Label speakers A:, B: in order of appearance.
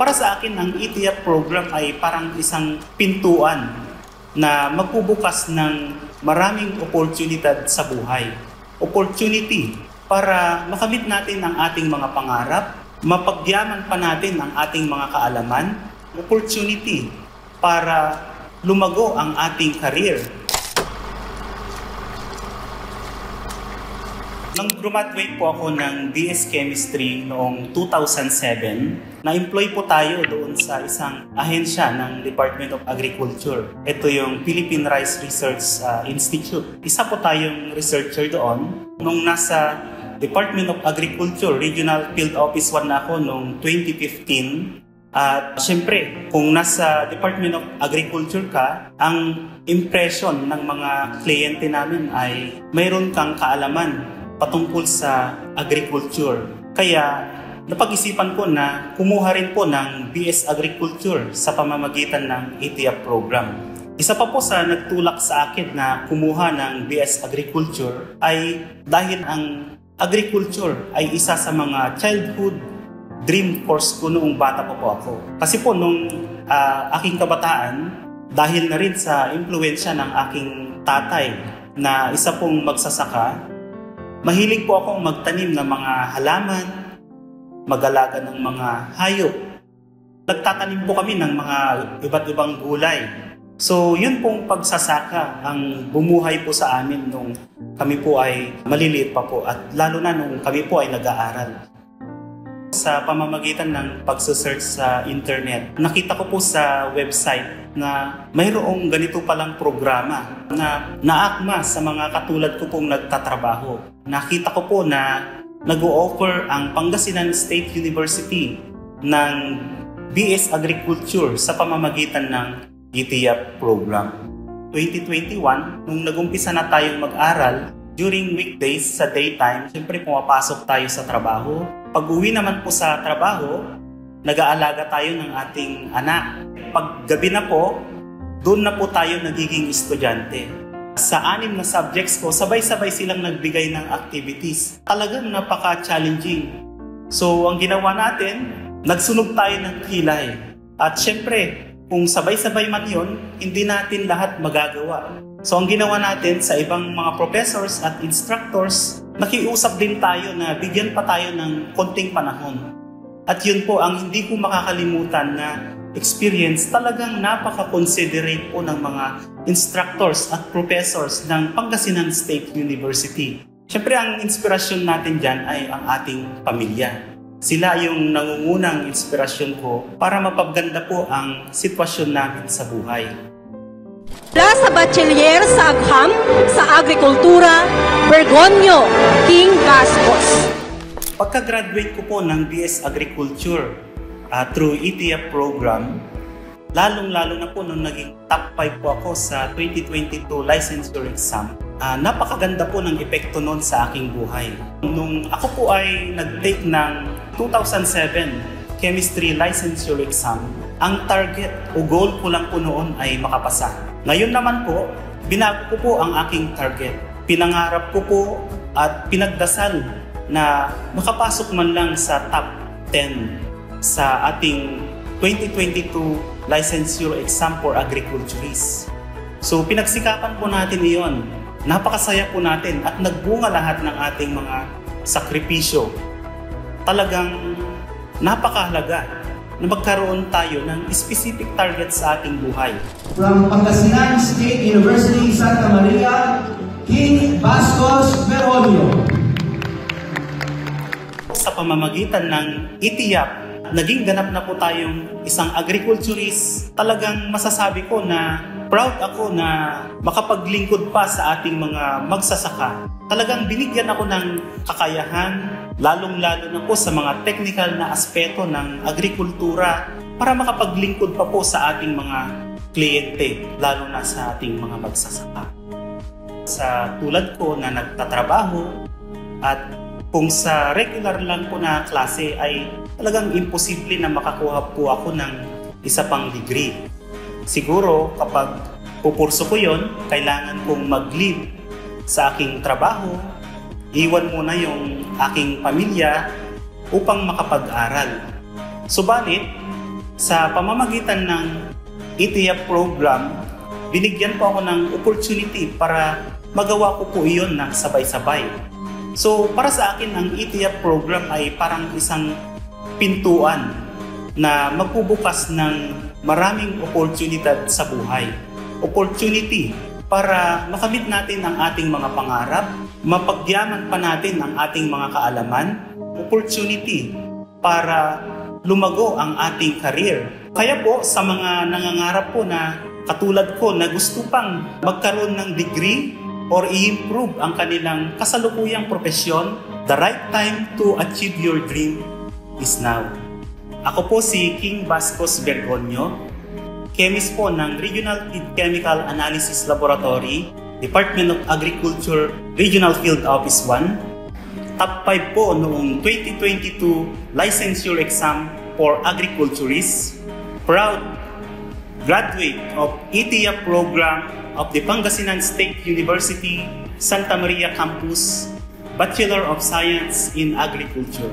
A: Para sa akin, ang ETF program ay parang isang pintuan na magbubukas ng maraming oportunidad sa buhay. Opportunity para makamit natin ang ating mga pangarap, mapagyaman pa natin ang ating mga kaalaman, opportunity para lumago ang ating career. Nang graduate po ako ng BS Chemistry noong 2007, na-employ po tayo doon sa isang ahensya ng Department of Agriculture. Ito yung Philippine Rice Research Institute. Isa po tayong researcher doon. Nung nasa Department of Agriculture, Regional Field Office 1 na ako noong 2015. At syempre, kung nasa Department of Agriculture ka, ang impression ng mga kliyente namin ay mayroon kang kaalaman patungkol sa agriculture. Kaya napag-isipan ko na kumuha rin po ng BS Agriculture sa pamamagitan ng ETF program. Isa pa po sa nagtulak sa akin na kumuha ng BS Agriculture ay dahil ang agriculture ay isa sa mga childhood dream course ko noong bata pa po ako. Kasi po nung aking kabataan, dahil na rin sa impluwensya ng aking tatay na isa pong magsasaka, mahilig po akong magtanim ng mga halaman, mag-alaga ng mga hayop. Nagtatanim po kami ng mga iba't ibang gulay. So yun pong pagsasaka ang bumuhay po sa amin nung kami po ay maliliit pa po at lalo na nung kami po ay nag-aaral. Sa pamamagitan ng pagsasearch sa internet, nakita ko po sa website na mayroong ganito palang programa na naakma sa mga katulad ko pong nagtatrabaho. Nakita ko po na nag-o-offer ang Pangasinan State University ng BS Agriculture sa pamamagitan ng ETF program. 2021, nung nag-umpisa na tayong mag-aral, during weekdays sa daytime, siyempre pumapasok tayo sa trabaho. Pag-uwi naman po sa trabaho, nag-aalaga tayo ng ating anak. Pag gabi na po, doon na po tayo nagiging estudyante. Sa 6 na subjects ko, sabay-sabay silang nagbigay ng activities. Talagang napaka-challenging. So, ang ginawa natin, nagsunog tayo ng kilay. At syempre, kung sabay-sabay man yun, hindi natin lahat magagawa. So, ang ginawa natin sa ibang mga professors at instructors, nakiusap din tayo na bigyan pa tayo ng konting panahon. At yun po ang hindi ko makakalimutan na experience. Talagang napaka-considerate po ng mga instructors at professors ng Pangasinan State University. Siyempre, ang inspirasyon natin dyan ay ang ating pamilya. Sila yung nangungunang inspirasyon ko para mapaganda po ang sitwasyon namin sa buhay.
B: Mula sa Bachelier sa Agham sa Agrikultura, Bergonio, King Gascos.
A: Pagka-graduate ko po ng BS Agriculture through ETF program, lalong-lalo na po nung naging top 5 po ako sa 2022 licensure exam, napakaganda po ng epekto noon sa aking buhay. Nung ako po ay nag-take ng 2007 chemistry licensure exam, ang target o goal ko lang po noon ay makapasa. Ngayon naman po, binago ko po ang aking target. Pinangarap ko po at pinagdasal na makapasok man lang sa top 10 sa ating 2022 licensure exam for agriculturists. So pinagsikapan po natin iyon. Napakasaya po natin at nagbunga lahat ng ating mga sakripisyo. Talagang napakahalaga na magkaroon tayo ng specific target sa ating buhay.
C: From Pangasinan State University, Santa Maria, King Bascos Bergonio.
A: Sa pamamagitan ng ETF, naging ganap na po tayong isang agriculturist. Talagang masasabi ko na proud ako na makapaglingkod pa sa ating mga magsasaka. Talagang binigyan ako ng kakayahan, lalong-lalo na po sa mga technical na aspeto ng agrikultura para makapaglingkod pa po sa ating mga kliyente, lalo na sa ating mga magsasaka. Sa tulad ko na nagtatrabaho at kung sa regular lang po na klase ay talagang imposible na makakuha po ako ng isa pang degree. Siguro kapag pupurso ko yon, kailangan kong mag-leave sa aking trabaho, iwan muna yung aking pamilya upang makapag-aral. Subalit, Sa pamamagitan ng ETIAP program, binigyan po ako ng opportunity para magawa ko po iyon ng sabay-sabay. So para sa akin, ang ETIAP program ay parang isang pintuan na magbubukas ng maraming oportunidad sa buhay. Opportunity para makamit natin ang ating mga pangarap, mapagyaman pa natin ang ating mga kaalaman, opportunity para lumago ang ating career. Kaya po sa mga nangangarap po na katulad ko na gusto pang magkaroon ng degree or i-improve ang kanilang kasalukuyang profesyon, the right time to achieve your dream is now. Ako po si King Bascos Bergonio, chemist po ng Regional Chemical Analysis Laboratory, Department of Agriculture, Regional Field Office 1. Top 5 po noong 2022 licensure exam for agriculturists. Proud graduate of ETIAP program of the Pangasinan State University, Santa Maria Campus, Bachelor of Science in Agriculture.